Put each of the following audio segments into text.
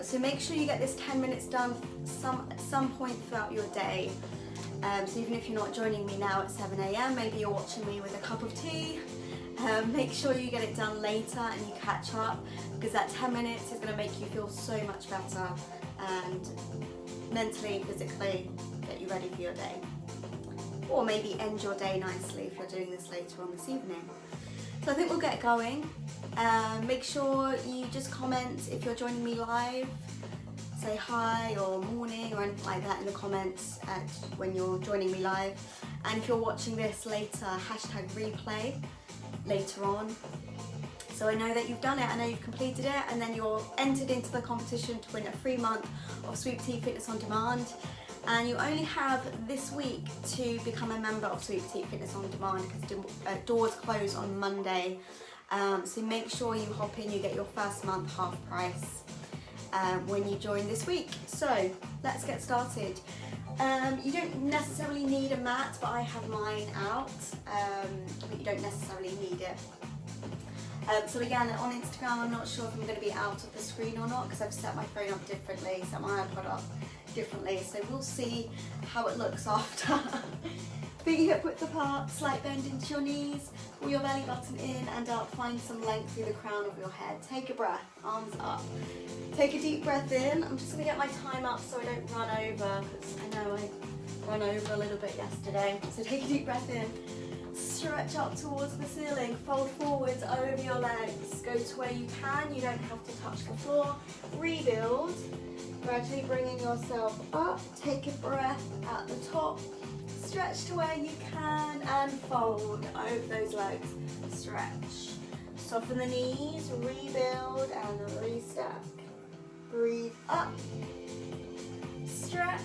So make sure you get this 10 minutes done at some point throughout your day. So even if you're not joining me now at 7 a.m, maybe you're watching me with a cup of tea, make sure you get it done later and you catch up, because that 10 minutes is going to make you feel so much better and mentally, physically get you ready for your day. Or maybe end your day nicely if you're doing this later on this evening. So I think we'll get going. Make sure you just comment if you're joining me live. Say hi or morning or anything like that in the comments when you're joining me live. And if you're watching this later, hashtag replay later on. So I know that you've done it, I know you've completed it, and then you're entered into the competition to win a free month of Sweet Petite Fitness on Demand. And you only have this week to become a member of Sweet Petite Fitness on Demand, because doors close on Monday. So make sure you hop in, you get your first month half price when you join this week. So let's get started. You don't necessarily need a mat, but I have mine out, but you don't necessarily need it. So again, on Instagram, I'm not sure if I'm going to be out of the screen or not, because I've set my phone up differently, set my iPod up differently, so we'll see how it looks after. Feet hip width apart, slight bend into your knees, pull your belly button in and up, find some length through the crown of your head. Take a breath, arms up. Take a deep breath in. I'm just going to get my time up so I don't run over, because I know I ran over a little bit yesterday. So take a deep breath in. Stretch up towards the ceiling, fold forwards over your legs, go to where you can, you don't have to touch the floor. Rebuild, gradually bringing yourself up, take a breath at the top, stretch to where you can and fold over those legs, stretch. Soften the knees, rebuild and re-step. Breathe up, stretch,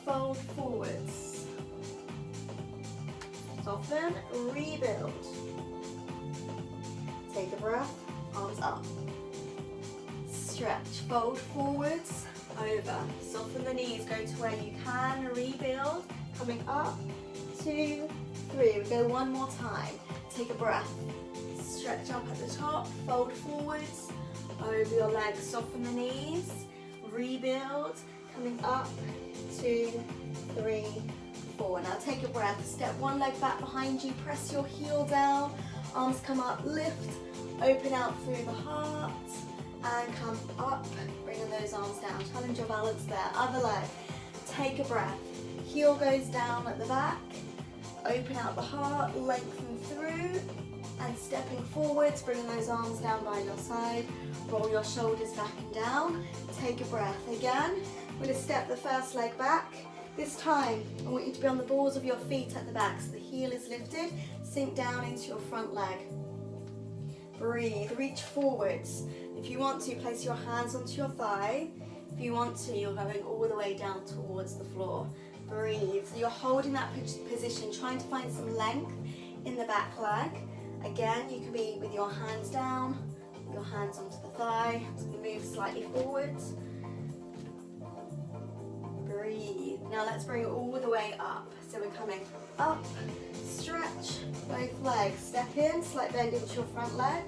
fold forwards. Soften, rebuild. Take a breath, arms up. Stretch, fold forwards, over. Soften the knees, go to where you can, rebuild. Coming up, 2, 3. We go one more time. Take a breath. Stretch up at the top, fold forwards, over your legs. Soften the knees, rebuild. Coming up, 2, 3, 4. Now take a breath, step one leg back behind you, press your heel down, arms come up, lift, open out through the heart, and come up, bringing those arms down. Challenge your balance there. Other leg, take a breath, heel goes down at the back, open out the heart, lengthen through, and stepping forwards, bringing those arms down by your side, roll your shoulders back and down, take a breath. Again, we're going to step the first leg back. This time, I want you to be on the balls of your feet at the back, so the heel is lifted, sink down into your front leg. Breathe, reach forwards. If you want to, place your hands onto your thigh. If you want to, you're going all the way down towards the floor. Breathe, so you're holding that position, trying to find some length in the back leg. Again, you can be with your hands down, your hands onto the thigh, so move slightly forwards. Breathe. Now let's bring it all the way up. So we're coming up, stretch both legs, step in, slight bend into your front leg,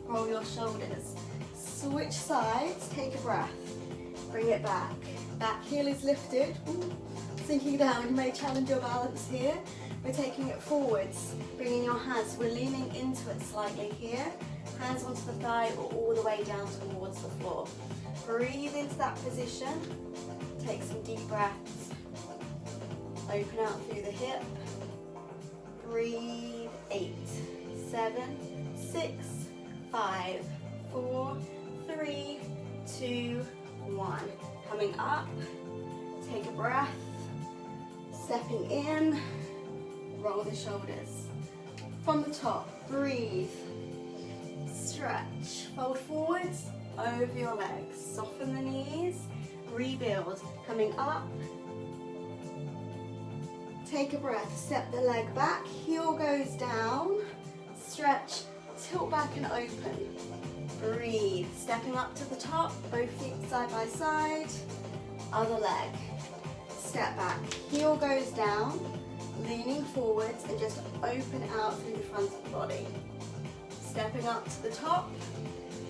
roll your shoulders, switch sides, take a breath, bring it back. Back heel is lifted, sinking down, you may challenge your balance here. We're taking it forwards, bringing your hands, we're leaning into it slightly here, hands onto the thigh or all the way down towards the floor. Breathe into that position. Take some deep breaths. Open out through the hip. Breathe. 8, 7, 6, 5, 4, 3, 2, 1. Coming up. Take a breath. Stepping in. Roll the shoulders. From the top, breathe. Stretch. Fold forwards. Over your legs. Soften the knees. Rebuild. Coming up. Take a breath. Step the leg back. Heel goes down. Stretch. Tilt back and open. Breathe. Stepping up to the top. Both feet side by side. Other leg. Step back. Heel goes down. Leaning forwards and just open out through the front of the body. Stepping up to the top.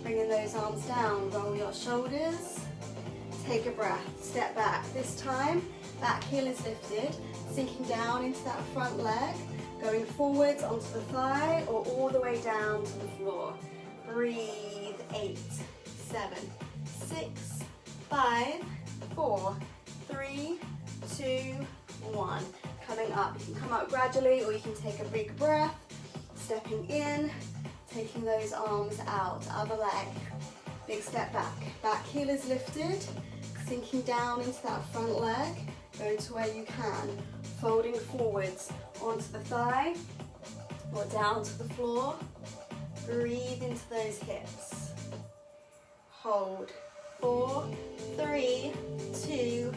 Bringing those arms down, roll your shoulders. Take a breath, step back. This time, back heel is lifted, sinking down into that front leg, going forwards onto the thigh or all the way down to the floor. Breathe, 8, 7, 6, 5, 4, 3, 2, 1. Coming up, you can come up gradually or you can take a big breath, stepping in, taking those arms out, other leg, big step back. Back heel is lifted, sinking down into that front leg, going to where you can, folding forwards onto the thigh or down to the floor. Breathe into those hips. Hold. 4, 3, 2,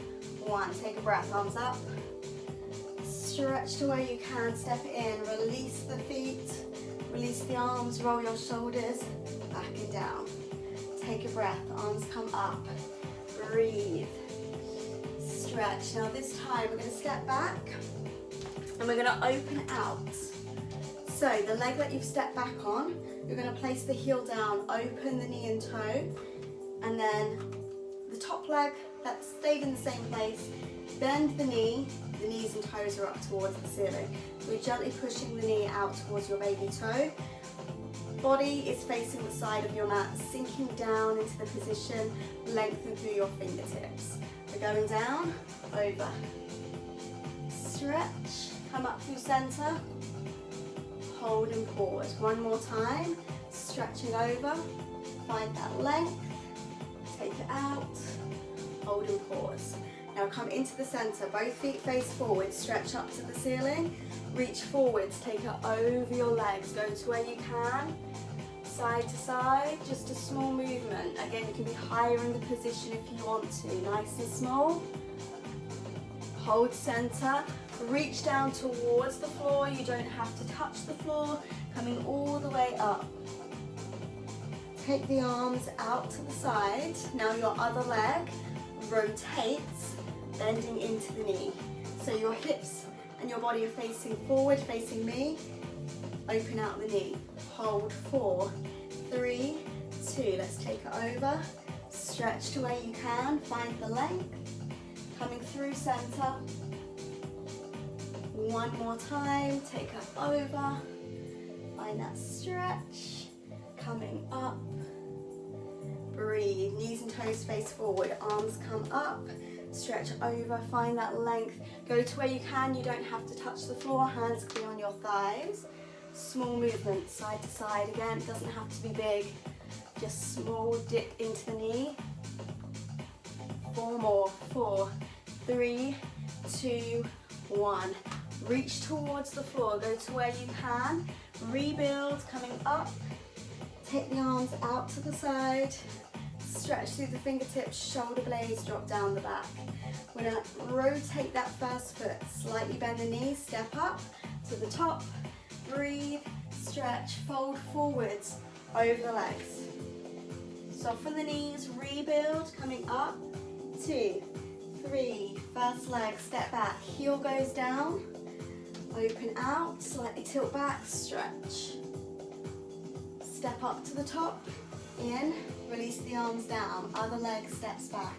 1. Take a breath, arms up. Stretch to where you can, step in, release the feet, release the arms, roll your shoulders, back and down. Take a breath, arms come up, breathe, stretch. Now this time we're going to step back and we're going to open out. So the leg that you've stepped back on, you're going to place the heel down, open the knee and toe, and then the top leg that stayed in the same place, bend the knees and toes are up towards the ceiling. So you're gently pushing the knee out towards your baby toe. Body is facing the side of your mat, sinking down into the position, lengthen through your fingertips. We're going down, over. Stretch, come up through center, hold and pause. One more time, stretching over, find that length, take it out, hold and pause. Now come into the center, both feet face forward, stretch up to the ceiling, reach forwards, take it over your legs, go to where you can, side to side, just a small movement. Again, you can be higher in the position if you want to, nice and small. Hold center, reach down towards the floor, you don't have to touch the floor, coming all the way up. Take the arms out to the side, now your other leg rotates, bending into the knee. So your hips and your body are facing forward, facing me. Open out the knee. Hold, 4, 3, 2. Let's take it over. Stretch to where you can. Find the length. Coming through center. One more time. Take it over. Find that stretch. Coming up. Breathe. Knees and toes face forward. Arms come up. Stretch over, find that length. Go to where you can, you don't have to touch the floor, hands can be on your thighs. Small movement, side to side. Again, it doesn't have to be big, just small dip into the knee. 4 more, 4, 3, 2, 1. Reach towards the floor, go to where you can. Rebuild, coming up. Take the arms out to the side. Stretch through the fingertips, shoulder blades, drop down the back. We're going to rotate that first foot, slightly bend the knees, step up to the top, breathe, stretch, fold forwards over the legs. Soften the knees, rebuild, coming up, 2, 3, first leg, step back, heel goes down, open out, slightly tilt back, stretch. Step up to the top, in, release the arms down, other leg steps back.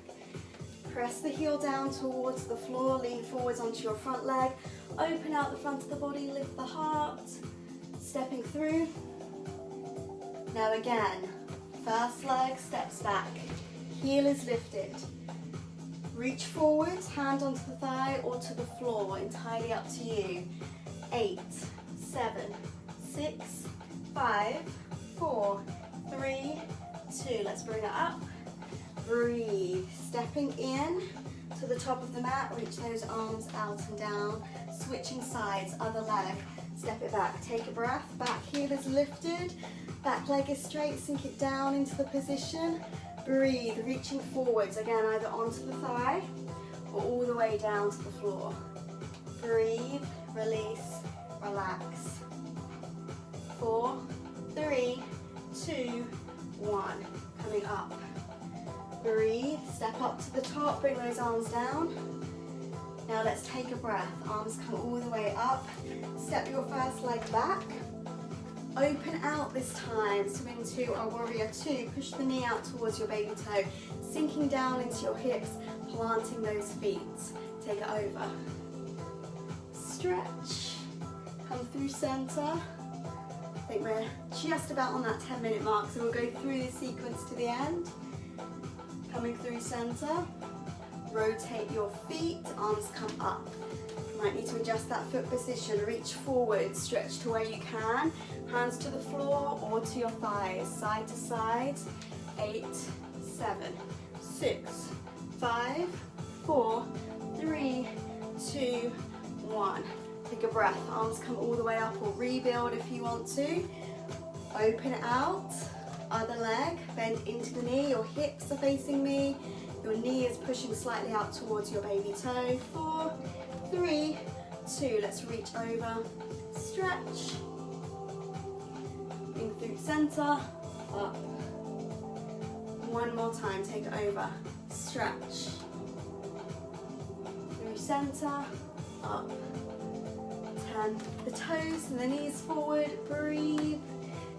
Press the heel down towards the floor, lean forwards onto your front leg, open out the front of the body, lift the heart, stepping through. Now again, first leg steps back, heel is lifted. Reach forwards, hand onto the thigh or to the floor, entirely up to you. 8, 7, 6, 5, 4, 3, 2. Let's bring it up. Breathe. Stepping in to the top of the mat. Reach those arms out and down. Switching sides. Other leg. Step it back. Take a breath. Back heel is lifted. Back leg is straight. Sink it down into the position. Breathe. Reaching forwards. Again, either onto the thigh or all the way down to the floor. Breathe. Release. Relax. 4, 3, 2, 1. Coming up. Breathe. Step up to the top. Bring those arms down. Now let's take a breath. Arms come all the way up. Step your first leg back. Open out this time, so into our warrior two. Push the knee out towards your baby toe, sinking down into your hips, planting those feet. Take it over. Stretch, come through center. I think we're just about on that 10-minute mark, so we'll go through the sequence to the end. Coming through center, rotate your feet, arms come up. You might need to adjust that foot position, reach forward, stretch to where you can, hands to the floor or to your thighs, side to side. 8, 7, 6, 5, 4, 3, 2, 1. Take a breath, arms come all the way up, or rebuild if you want to. Open it out, other leg, bend into the knee, your hips are facing me, your knee is pushing slightly out towards your baby toe. 4, 3, 2, let's reach over, stretch, in through center, up. One more time, take it over, stretch, through center, up. 10, the toes and the knees forward, breathe,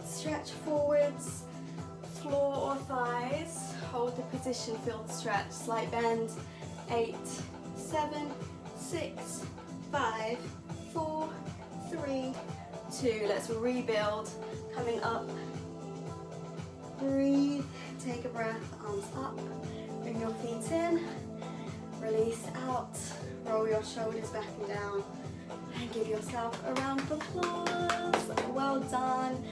stretch forwards, floor or thighs, hold the position, feel the stretch, slight bend. 8, 7, 6, 5, 4, 3, 2, let's rebuild, coming up, breathe, take a breath, arms up, bring your feet in, release out, roll your shoulders back and down, and give yourself a round of applause. Well done.